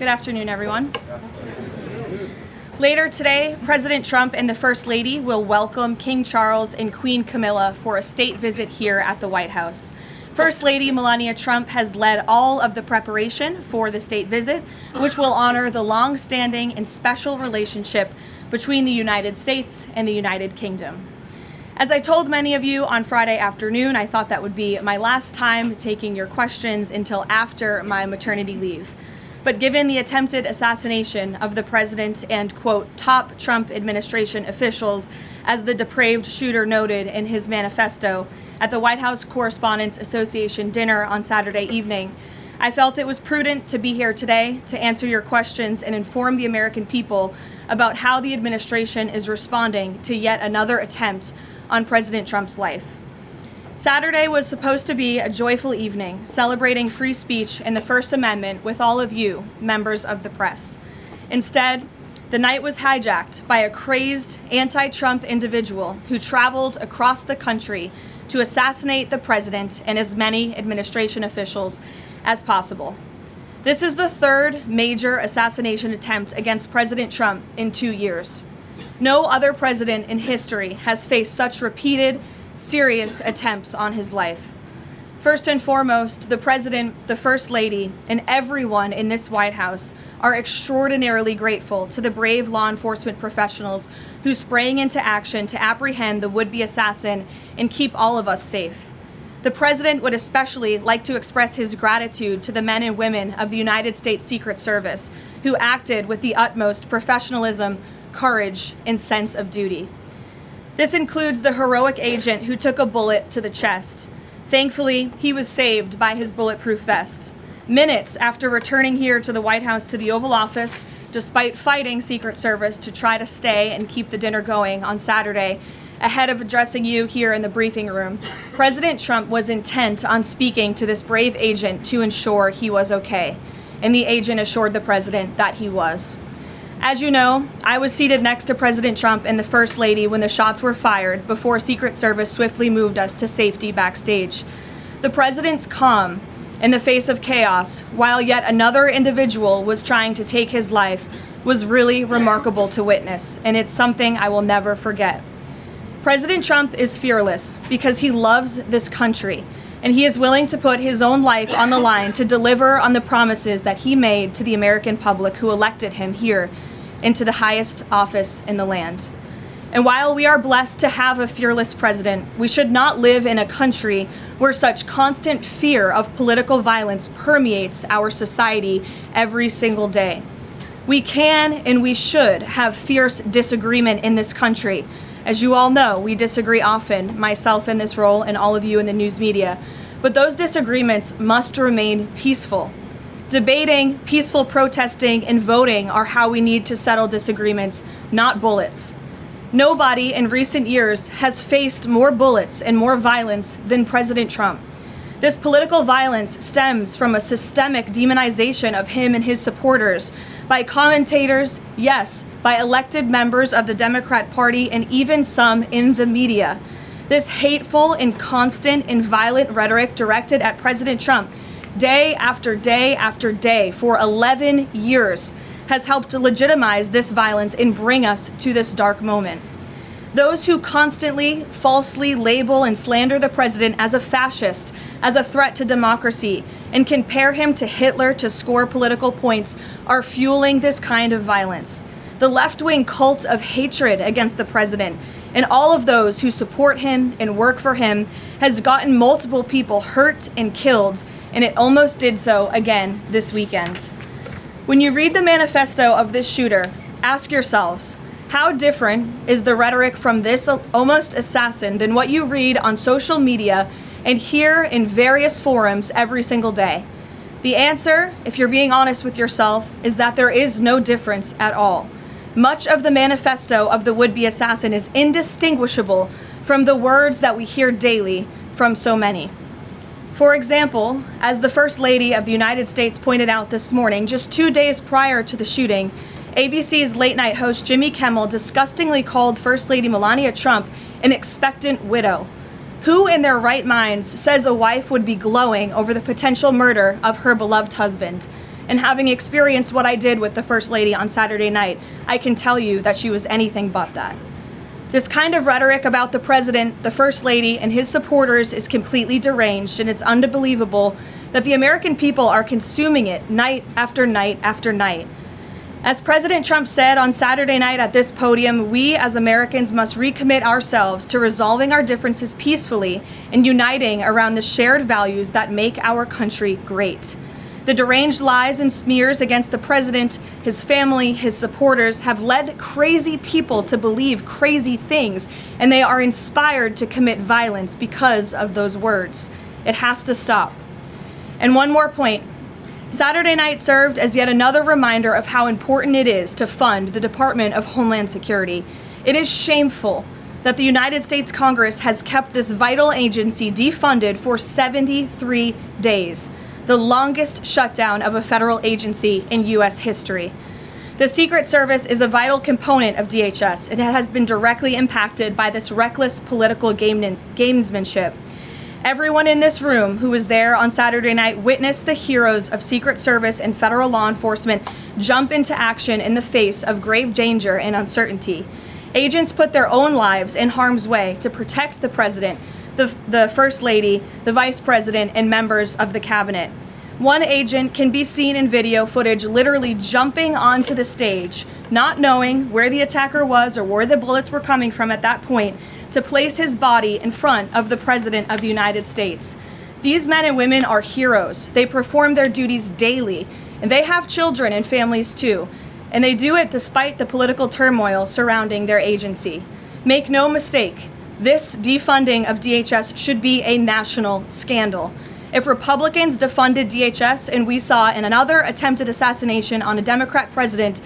Good afternoon, everyone. Later today, President Trump and the First Lady will welcome King Charles and Queen Camilla for a state visit here at the White House. First Lady Melania Trump has led all of the preparation for the state visit, which will honor the long-standing and special relationship between the United States and the United Kingdom. As I told many of you on Friday afternoon, I thought that would be my last time taking your questions until after my maternity leave. But given the attempted assassination of the president and, quote, top Trump administration officials, as the depraved shooter noted in his manifesto at the White House Correspondents Association dinner on Saturday evening, I felt it was prudent to be here today to answer your questions and inform the American people about how the administration is responding to yet another attempt on President Trump's life. Saturday was supposed to be a joyful evening, celebrating free speech and the First Amendment with all of you, members of the press. Instead, the night was hijacked by a crazed anti-Trump individual who traveled across the country to assassinate the president and as many administration officials as possible. This is the third major assassination attempt against President Trump in 2 years. No other president in history has faced such repeated, serious attempts on his life. First and foremost, the President, the First Lady, and everyone in this White House are extraordinarily grateful to the brave law enforcement professionals who sprang into action to apprehend the would-be assassin and keep all of us safe. The President would especially like to express his gratitude to the men and women of the United States Secret Service who acted with the utmost professionalism, courage, and sense of duty. This includes the heroic agent who took a bullet to the chest. Thankfully, he was saved by his bulletproof vest. Minutes after returning here to the White House to the Oval Office, despite fighting Secret Service to try to stay and keep the dinner going on Saturday, ahead of addressing you here in the briefing room, President Trump was intent on speaking to this brave agent to ensure he was okay. And the agent assured the president that he was. As you know, I was seated next to President Trump and the First Lady when the shots were fired before Secret Service swiftly moved us to safety backstage. The president's calm in the face of chaos, while yet another individual was trying to take his life, was really remarkable to witness, and it's something I will never forget. President Trump is fearless because he loves this country, and he is willing to put his own life on the line to deliver on the promises that he made to the American public who elected him here into the highest office in the land. And while we are blessed to have a fearless president, we should not live in a country where such constant fear of political violence permeates our society every single day. We can and we should have fierce disagreement in this country. As you all know, we disagree often, myself in this role and all of you in the news media, but those disagreements must remain peaceful. Debating, peaceful protesting, and voting are how we need to settle disagreements, not bullets. Nobody in recent years has faced more bullets and more violence than President Trump. This political violence stems from a systemic demonization of him and his supporters by commentators, yes, by elected members of the Democrat Party, and even some in the media. This hateful and constant and violent rhetoric directed at President Trump day after day after day for 11 years has helped to legitimize this violence and bring us to this dark moment. Those who constantly falsely label and slander the president as a fascist, as a threat to democracy, and compare him to Hitler to score political points are fueling this kind of violence. The left-wing cult of hatred against the president and all of those who support him and work for him has gotten multiple people hurt and killed, and it almost did so again this weekend. When you read the manifesto of this shooter, ask yourselves, how different is the rhetoric from this almost assassin than what you read on social media and hear in various forums every single day? The answer, if you're being honest with yourself, is that there is no difference at all. Much of the manifesto of the would-be assassin is indistinguishable from the words that we hear daily from so many. For example, as the First Lady of the United States pointed out this morning, just 2 days prior to the shooting, ABC's late-night host Jimmy Kimmel disgustingly called First Lady Melania Trump an expectant widow. Who in their right minds says a wife would be glowing over the potential murder of her beloved husband? And having experienced what I did with the First Lady on Saturday night, I can tell you that she was anything but that. This kind of rhetoric about the President, the First Lady, and his supporters is completely deranged, and it's unbelievable that the American people are consuming it night after night after night. As President Trump said on Saturday night at this podium, we as Americans must recommit ourselves to resolving our differences peacefully and uniting around the shared values that make our country great. The deranged lies and smears against the president, his family, his supporters have led crazy people to believe crazy things, and they are inspired to commit violence because of those words. It has to stop. And one more point. Saturday night served as yet another reminder of how important it is to fund the Department of Homeland Security. It is shameful that the United States Congress has kept this vital agency defunded for 73 days. The longest shutdown of a federal agency in U.S. history. The Secret Service is a vital component of DHS. It has been directly impacted by this reckless political gamesmanship. Everyone in this room who was there on Saturday night witnessed the heroes of Secret Service and federal law enforcement jump into action in the face of grave danger and uncertainty. Agents put their own lives in harm's way to protect the president, the First Lady, the Vice President, and members of the cabinet. One agent can be seen in video footage literally jumping onto the stage, not knowing where the attacker was or where the bullets were coming from at that point, to place his body in front of the President of the United States. These men and women are heroes. They perform their duties daily, and they have children and families too. And they do it despite the political turmoil surrounding their agency. Make no mistake, this defunding of DHS should be a national scandal. If Republicans defunded DHS and we saw another attempted assassination on a Democrat president,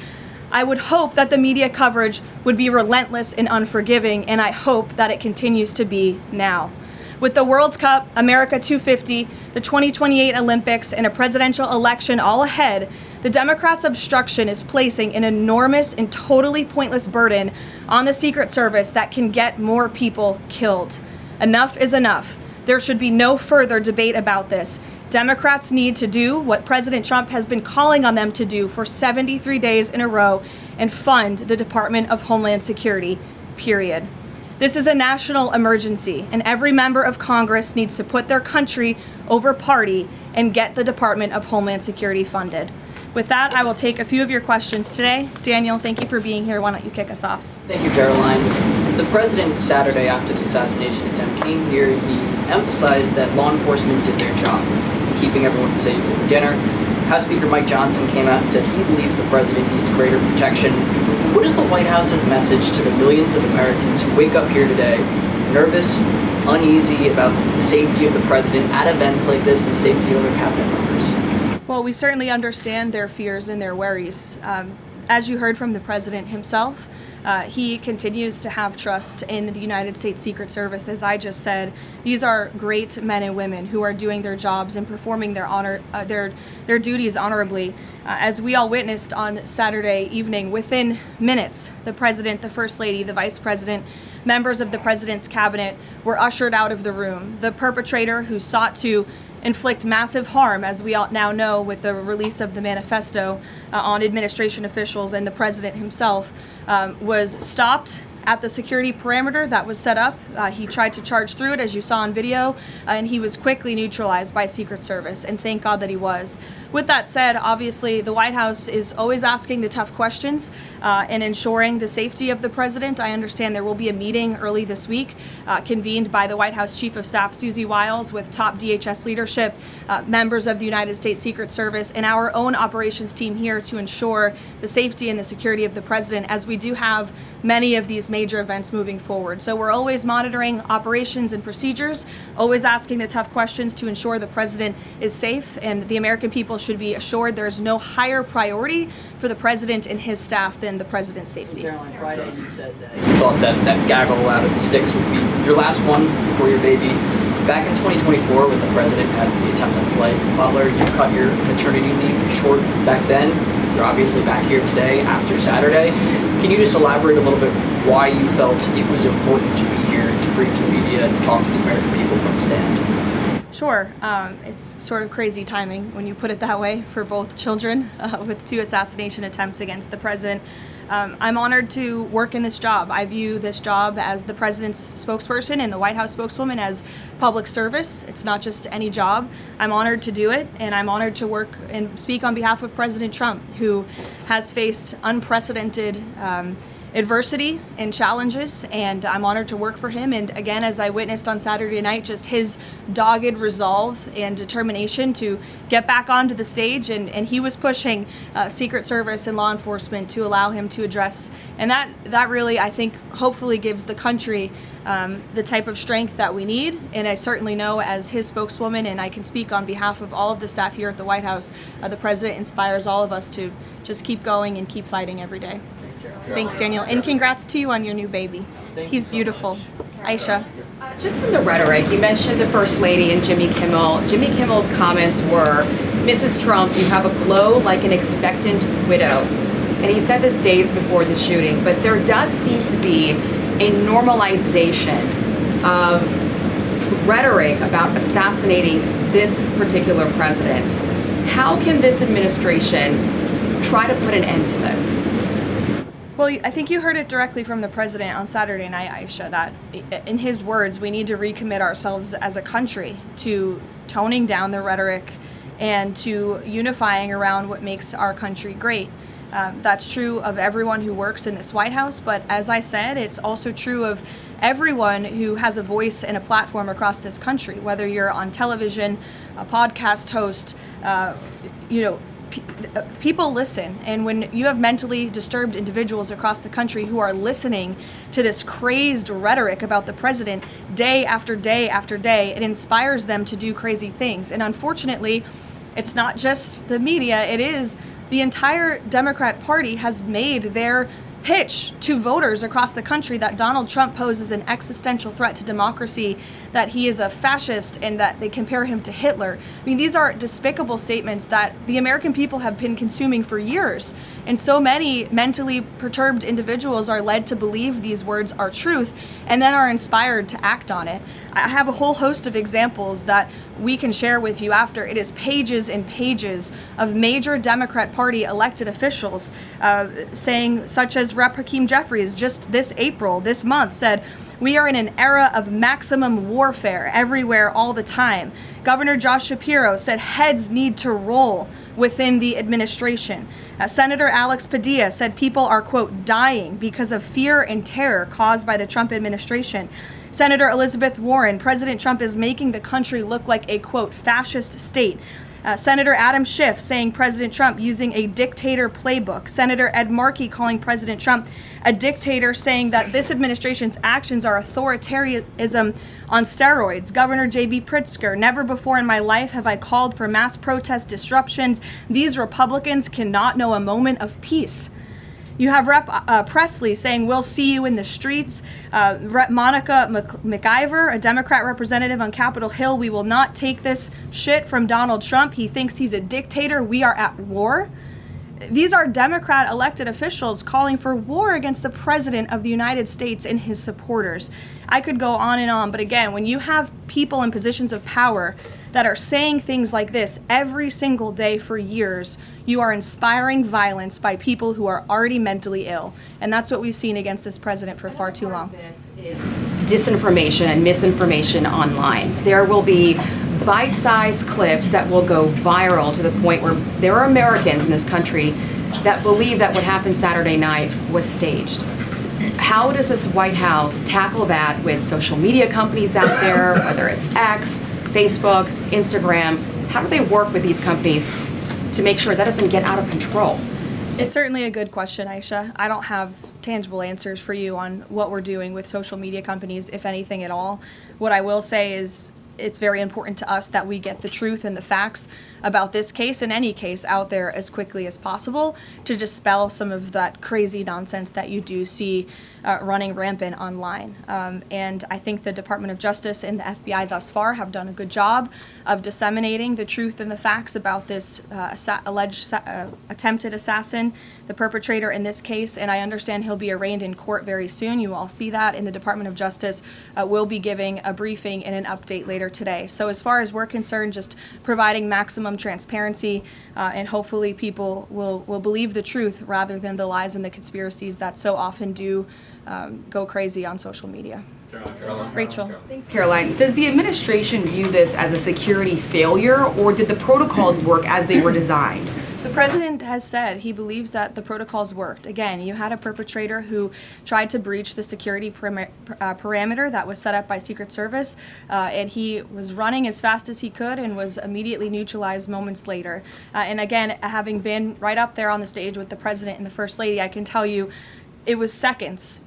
I would hope that the media coverage would be relentless and unforgiving, and I hope that it continues to be now. With the World Cup, America 250, the 2028 Olympics, and a presidential election all ahead, the Democrats' obstruction is placing an enormous and totally pointless burden on the Secret Service that can get more people killed. Enough is enough. There should be no further debate about this. Democrats need to do what President Trump has been calling on them to do for 73 days in a row and fund the Department of Homeland Security, period. This is a national emergency, and every member of Congress needs to put their country over party and get the Department of Homeland Security funded. With that, I will take a few of your questions today. Daniel, thank you for being here. Why don't you kick us off? Thank you, Caroline. The president, Saturday after the assassination attempt, came here. He emphasized that law enforcement did their job, keeping everyone safe over dinner. House Speaker Mike Johnson came out and said he believes the president needs greater protection. What is the White House's message to the millions of Americans who wake up here today nervous, uneasy about the safety of the president at events like this and the safety of other cabinet members? Well, we certainly understand their fears and their worries. As you heard from the president himself, he continues to have trust in the United States Secret Service. As I just said, these are great men and women who are doing their jobs and performing their duties honorably. As we all witnessed on Saturday evening, within minutes, the president, the first lady, the vice president, members of the president's cabinet were ushered out of the room. The perpetrator who sought to inflict massive harm, as we all now know with the release of the manifesto on administration officials and the president himself, was stopped at the security perimeter that was set up. He tried to charge through it, as you saw on video, and he was quickly neutralized by Secret Service, and thank God that he was. With that said, obviously the White House is always asking the tough questions and ensuring the safety of the president. I understand there will be a meeting early this week convened by the White House Chief of Staff Susie Wiles with top DHS leadership, members of the United States Secret Service, and our own operations team here to ensure the safety and the security of the president, as we do have many of these major events moving forward. So we're always monitoring operations and procedures, always asking the tough questions to ensure the president is safe, and the American people should be assured there's no higher priority for the president and his staff than the president's safety. Caroline, Friday you said that you thought that gaggle out of the sticks would be your last one before your baby. Back in 2024, when the president had the attempt on his life in Butler, you cut your maternity leave short back then. You're obviously back here today after Saturday. Can you just elaborate a little bit why you felt it was important to be here to brief the media and talk to the American people from the stand? Sure. It's sort of crazy timing when you put it that way for both children with 2 assassination attempts against the president. I'm honored to work in this job. I view this job as the president's spokesperson and the White House spokeswoman as public service. It's not just any job. I'm honored to do it, and I'm honored to work and speak on behalf of President Trump, who has faced unprecedented adversity and challenges, and I'm honored to work for him. And again, as I witnessed on Saturday night, just his dogged resolve and determination to get back onto the stage, and he was pushing Secret Service and law enforcement to allow him to address, and that really, I think, hopefully gives the country the type of strength that we need. And I certainly know as his spokeswoman, and I can speak on behalf of all of the staff here at the White House, the president inspires all of us to just keep going and keep fighting every day. Thanks, Daniel. And congrats to you on your new baby. He's beautiful. Aisha. Just on the rhetoric, you mentioned the First Lady and Jimmy Kimmel. Jimmy Kimmel's comments were, Mrs. Trump, you have a glow like an expectant widow. And he said this days before the shooting, but there does seem to be a normalization of rhetoric about assassinating this particular president. How can this administration try to put an end to this? Well, I think you heard it directly from the president on Saturday night, Aisha, that in his words, we need to recommit ourselves as a country to toning down the rhetoric and to unifying around what makes our country great. That's true of everyone who works in this White House, but as I said, it's also true of everyone who has a voice and a platform across this country, whether you're on television, a podcast host, people listen, and when you have mentally disturbed individuals across the country who are listening to this crazed rhetoric about the president day after day after day, it inspires them to do crazy things. And unfortunately, it's not just the media, it is the entire Democrat Party has made their pitch to voters across the country that Donald Trump poses an existential threat to democracy, that he is a fascist, and that they compare him to Hitler. I mean, these are despicable statements that the American people have been consuming for years. And so many mentally perturbed individuals are led to believe these words are truth and then are inspired to act on it. I have a whole host of examples that we can share with you after. It is pages and pages of major Democrat Party elected officials saying, such as Rep. Hakeem Jeffries just this month said, "We are in an era of maximum warfare everywhere all the time." Governor Josh Shapiro said heads need to roll within the administration. Senator Alex Padilla said people are, quote, dying because of fear and terror caused by the Trump administration. Senator Elizabeth Warren, President Trump is making the country look like a, quote, fascist state. Senator Adam Schiff saying President Trump using a dictator playbook. Senator Ed Markey calling President Trump a dictator, saying that this administration's actions are authoritarianism on steroids. Governor J.B. Pritzker, never before in my life have I called for mass protest disruptions. These Republicans cannot know a moment of peace. You have Rep. Presley saying, "We'll see you in the streets." Rep. Monica McIver, a Democrat representative on Capitol Hill, "We will not take this shit from Donald Trump. He thinks he's a dictator. We are at war." These are Democrat elected officials calling for war against the President of the United States and his supporters. I could go on and on, but again, when you have people in positions of power that are saying things like this every single day for years, you are inspiring violence by people who are already mentally ill. And that's what we've seen against this president for far too long. This is disinformation and misinformation online. There will be bite-sized clips that will go viral to the point where there are Americans in this country that believe that what happened Saturday night was staged. How does this White House tackle that with social media companies out there, whether it's X, Facebook, Instagram? How do they work with these companies to make sure that doesn't get out of control? It's certainly a good question, Aisha. I don't have tangible answers for you on what we're doing with social media companies, if anything at all. What I will say is it's very important to us that we get the truth and the facts about this case and any case out there as quickly as possible to dispel some of that crazy nonsense that you do see running rampant online. And I think the Department of Justice and the FBI thus far have done a good job of disseminating the truth and the facts about this alleged attempted assassin, the perpetrator in this case, and I understand he'll be arraigned in court very soon. You will all see that, and the Department of Justice will be giving a briefing and an update later later today. So as far as we're concerned, just providing maximum transparency and hopefully people will believe the truth rather than the lies and the conspiracies that so often do go crazy on social media. Rachel. Thanks, Caroline. Does the administration view this as a security failure, or did the protocols work as they were designed? The president has said he believes that the protocols worked. Again, you had a perpetrator who tried to breach the security parameter that was set up by Secret Service, and he was running as fast as he could and was immediately neutralized moments later. And again, having been right up there on the stage with the president and the First Lady, I can tell you it was seconds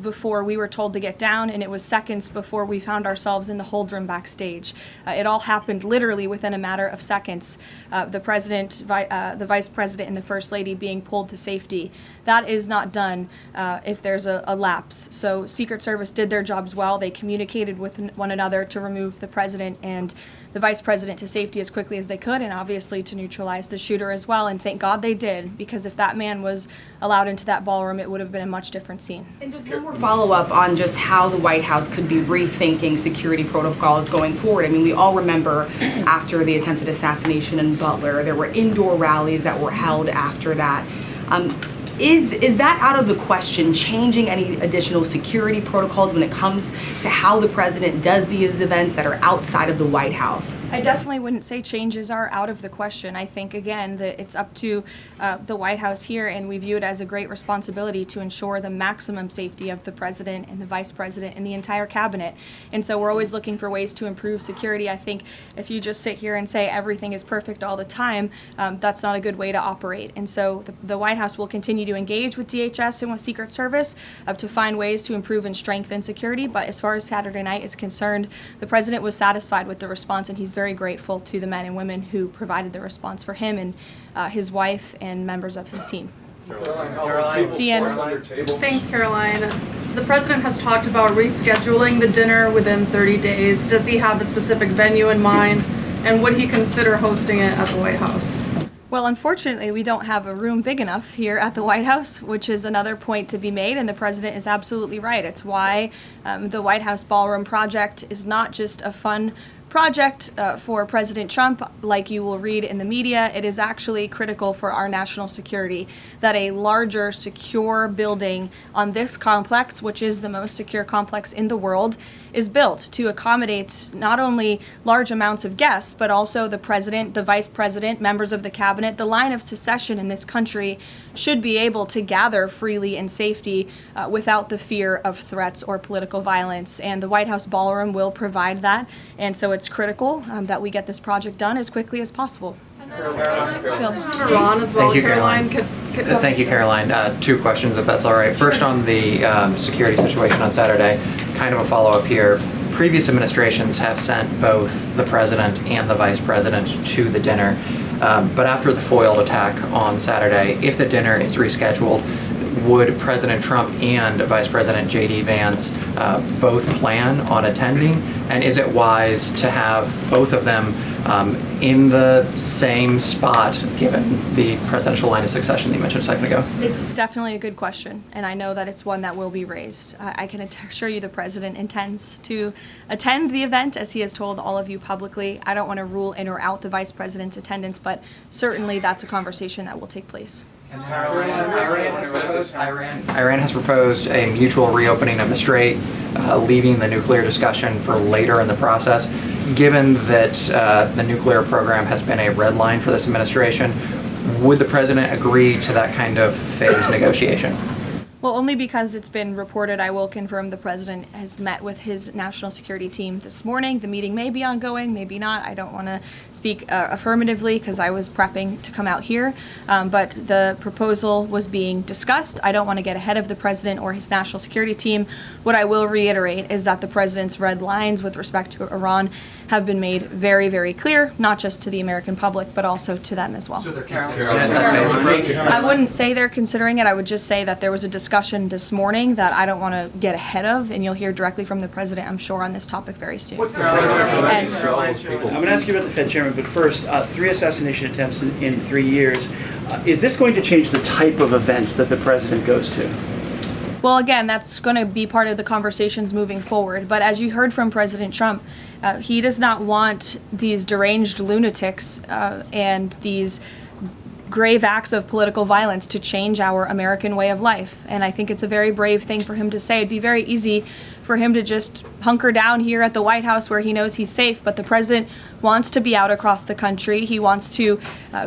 before we were told to get down, and it was seconds before we found ourselves in the hold room backstage. It all happened literally within a matter of seconds. The president, the vice president, and the First Lady being pulled to safety. That is not done if there's a lapse. So Secret Service did their jobs well. They communicated with one another to remove the president and the vice president to safety as quickly as they could, and obviously to neutralize the shooter as well. And thank God they did, because if that man was allowed into that ballroom, it would have been a much different scene. And just one more follow-up on just how the White House could be rethinking security protocols going forward. I mean, we all remember after the attempted assassination in Butler, there were indoor rallies that were held after that. Is that out of the question, changing any additional security protocols when it comes to how the president does these events that are outside of the White House? I definitely wouldn't say changes are out of the question. I think, again, that it's up to the White House here, and we view it as a great responsibility to ensure the maximum safety of the president and the vice president and the entire cabinet. And so we're always looking for ways to improve security. I think if you just sit here and say everything is perfect all the time, that's not a good way to operate. And so the White House will continue to engage with DHS and with Secret Service to find ways to improve and strengthen security. But as far as Saturday night is concerned, the president was satisfied with the response, and he's very grateful to the men and women who provided the response for him and his wife and members of his team. Deanne. Thanks, Caroline. The president has talked about rescheduling the dinner within 30 days. Does he have a specific venue in mind, and would he consider hosting it at the White House? Well, unfortunately, we don't have a room big enough here at the White House, which is another point to be made, and the president is absolutely right. It's why the White House Ballroom project is not just a fun project for President Trump, like you will read in the media. It is actually critical for our national security that a larger, secure building on this complex, which is the most secure complex in the world, is built to accommodate not only large amounts of guests, but also the president, the vice president, members of the cabinet. The line of succession in this country should be able to gather freely in safety without the fear of threats or political violence. And the White House Ballroom will provide that. And so it's critical that we get this project done as quickly as possible. Iran as well. Thank you, Caroline. Thank you, Caroline. Two questions, if that's all right. First, on the security situation on Saturday, kind of a follow-up here. Previous administrations have sent both the president and the vice president to the dinner, but after the foiled attack on Saturday, if the dinner is rescheduled, would President Trump and Vice President J.D. Vance both plan on attending? And is it wise to have both of them in the same spot, given the presidential line of succession that you mentioned a second ago? It's definitely a good question, and I know that it's one that will be raised. I can assure you the president intends to attend the event, as he has told all of you publicly. I don't want to rule in or out the vice president's attendance, but certainly that's a conversation that will take place. Iran has proposed a mutual reopening of the Strait, leaving the nuclear discussion for later in the process. Given that the nuclear program has been a red line for this administration, would the president agree to that kind of phased negotiation? Well, only because it's been reported. I will confirm the president has met with his national security team this morning. The meeting may be ongoing, maybe not. I don't want to speak affirmatively because I was prepping to come out here, but the proposal was being discussed. I don't want to get ahead of the president or his national security team. What I will reiterate is that the president's red lines with respect to Iran have been made very, very clear, not just to the American public, but also to them as well. So they're considering that phased approach? I wouldn't say they're considering it. I would just say that there was a discussion this morning that I don't want to get ahead of, and you'll hear directly from the president, I'm sure, on this topic very soon. I'm going to ask you about the Fed chairman, but first, 3 assassination attempts in 3 years. Is this going to change the type of events that the president goes to? Well, again, that's going to be part of the conversations moving forward. But as you heard from President Trump, he does not want these deranged lunatics and these grave acts of political violence to change our American way of life. And I think it's a very brave thing for him to say. It'd be very easy for him to just hunker down here at the White House where he knows he's safe, but the president wants to be out across the country. He wants to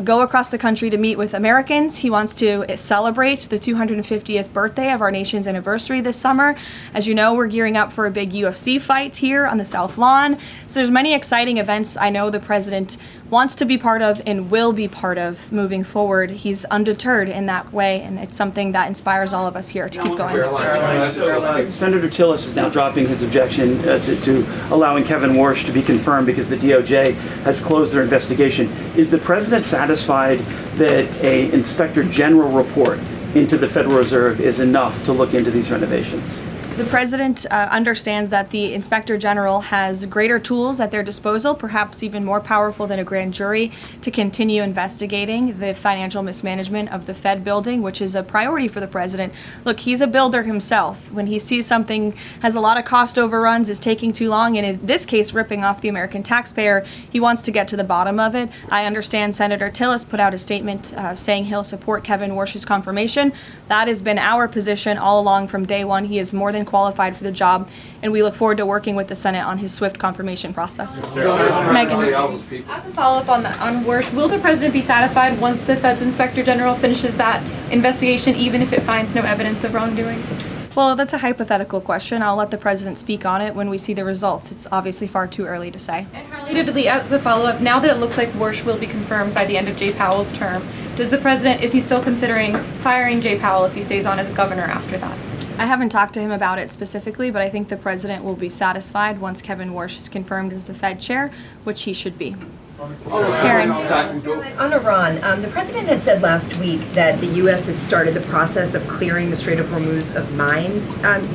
go across the country to meet with Americans. He wants to celebrate the 250th birthday of our nation's anniversary this summer. As you know, we're gearing up for a big UFC fight here on the South Lawn. So there's many exciting events I know the president wants to be part of and will be part of moving forward. He's undeterred in that way, and it's something that inspires all of us here to keep going. Senator Tillis is now dropping his objection to allowing Kevin Warsh to be confirmed because the DOJ has closed their investigation. Is the president satisfied that an Inspector General report into the Federal Reserve is enough to look into these renovations? The president understands that the Inspector General has greater tools at their disposal, perhaps even more powerful than a grand jury, to continue investigating the financial mismanagement of the Fed building, which is a priority for the president. Look, he's a builder himself. When he sees something has a lot of cost overruns, is taking too long, and in this case ripping off the American taxpayer, he wants to get to the bottom of it. I understand Senator Tillis put out a statement saying he'll support Kevin Warsh's confirmation. That has been our position all along from day one. He is more than qualified for the job, and we look forward to working with the Senate on his swift confirmation process. Megan. As a follow-up on Warsh, will the president be satisfied once the Fed's Inspector General finishes that investigation, even if it finds no evidence of wrongdoing? Well, that's a hypothetical question. I'll let the president speak on it when we see the results. It's obviously far too early to say. And relatedly, as a follow-up, now that it looks like Warsh will be confirmed by the end of Jay Powell's term, is he still considering firing Jay Powell if he stays on as governor after that? I haven't talked to him about it specifically, but I think the president will be satisfied once Kevin Warsh is confirmed as the Fed chair, which he should be. Karen. On Iran, the president had said last week that the U.S. has started the process of clearing the Strait of Hormuz of mines.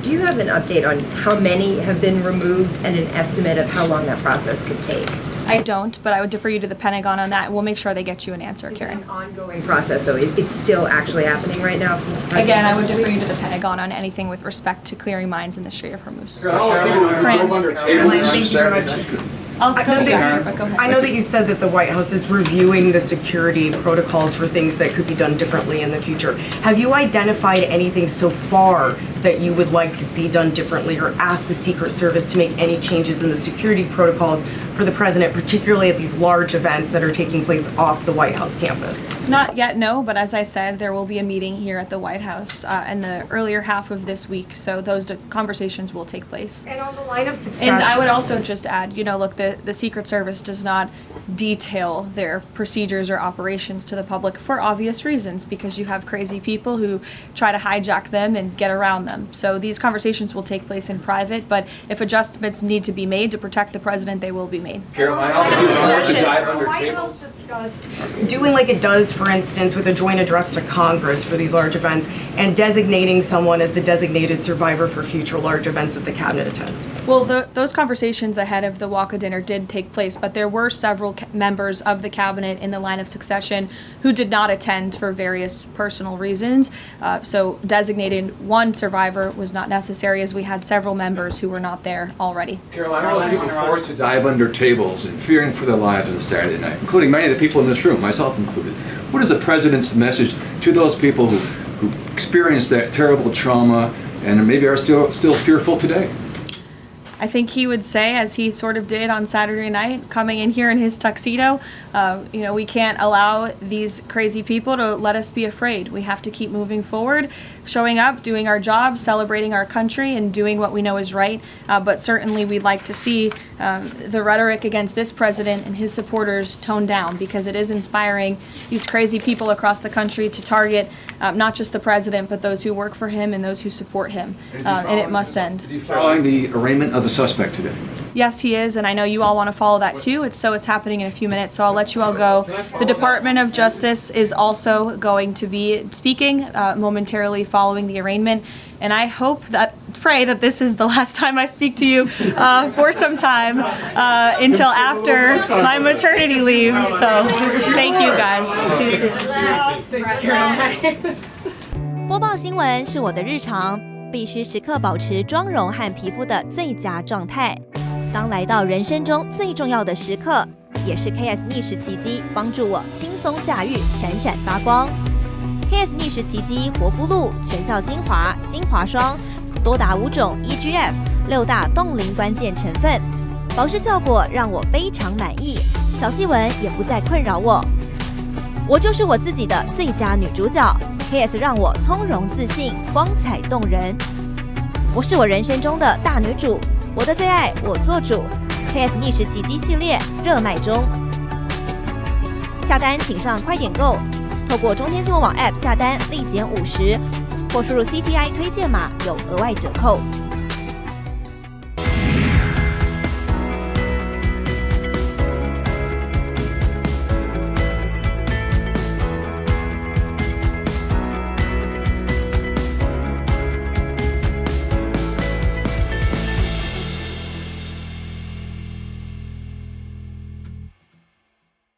Do you have an update on how many have been removed and an estimate of how long that process could take? I don't, but I would defer you to the Pentagon on that. We'll make sure they get you an answer, Karen. It's an ongoing process, though. It's still actually happening right now. Again, I would defer you to the Pentagon on anything with respect to clearing mines in the Strait of Hormuz. Thank you very much. I know that you said that the White House is reviewing the security protocols for things that could be done differently in the future. Have you identified anything so far that you would like to see done differently, or ask the Secret Service to make any changes in the security protocols for the president, particularly at these large events that are taking place off the White House campus? Not yet, no, but as I said, there will be a meeting here at the White House in the earlier half of this week, so those conversations will take place. And on the line of succession... And I would also just add, look, the Secret Service does not detail their procedures or operations to the public for obvious reasons, because you have crazy people who try to hijack them and get around them. So these conversations will take place in private, but if adjustments need to be made to protect the president, they will be made. The White House discussed doing like it does, for instance, with a joint address to Congress for these large events, and designating someone as the designated survivor for future large events that the cabinet attends. Well, those conversations ahead of the Walker dinner did take place, but there were several members of the cabinet in the line of succession who did not attend for various personal reasons. So designating one survivor was not necessary, as we had several members who were not there already. Caroline, all those people forced to dive under tables and fearing for their lives on Saturday night, including many of the people in this room, myself included. What is the president's message to those people who experienced that terrible trauma and maybe are still fearful today? I think he would say, as he sort of did on Saturday night, coming in here in his tuxedo, we can't allow these crazy people to let us be afraid. We have to keep moving forward, showing up, doing our job, celebrating our country, and doing what we know is right. But certainly we'd like to see the rhetoric against this president and his supporters toned down, because it is inspiring these crazy people across the country to target not just the president, but those who work for him and those who support him. And it must end. Is he following the arraignment of the suspect today? Yes, he is, and I know you all want to follow that too. It's happening in a few minutes, so I'll let you all go. The Department of Justice is also going to be speaking momentarily following the arraignment, and I pray that this is the last time I speak to you for some time until after my maternity leave. So thank you guys. See you soon. 播报新闻是我的日常。必须时刻保持妆容和皮肤的最佳状态。当来到人生中最重要的时刻，也是 KS 逆时奇迹帮助我轻松驾驭，闪闪发光。KS 逆时奇迹活肤露全效精华、精华霜，多达5种 EGF 6大冻龄关键成分，保湿效果让我非常满意，小细纹也不再困扰我。我就是我自己的最佳女主角 ，KS 让我从容自信，光彩动人。我是我人生中的大女主，我的最爱我做主。KS 逆时奇迹系列热卖中，下单请上快点购，透过中天新闻网 App 下单立减50，或输入 CTI 推荐码有额外折扣。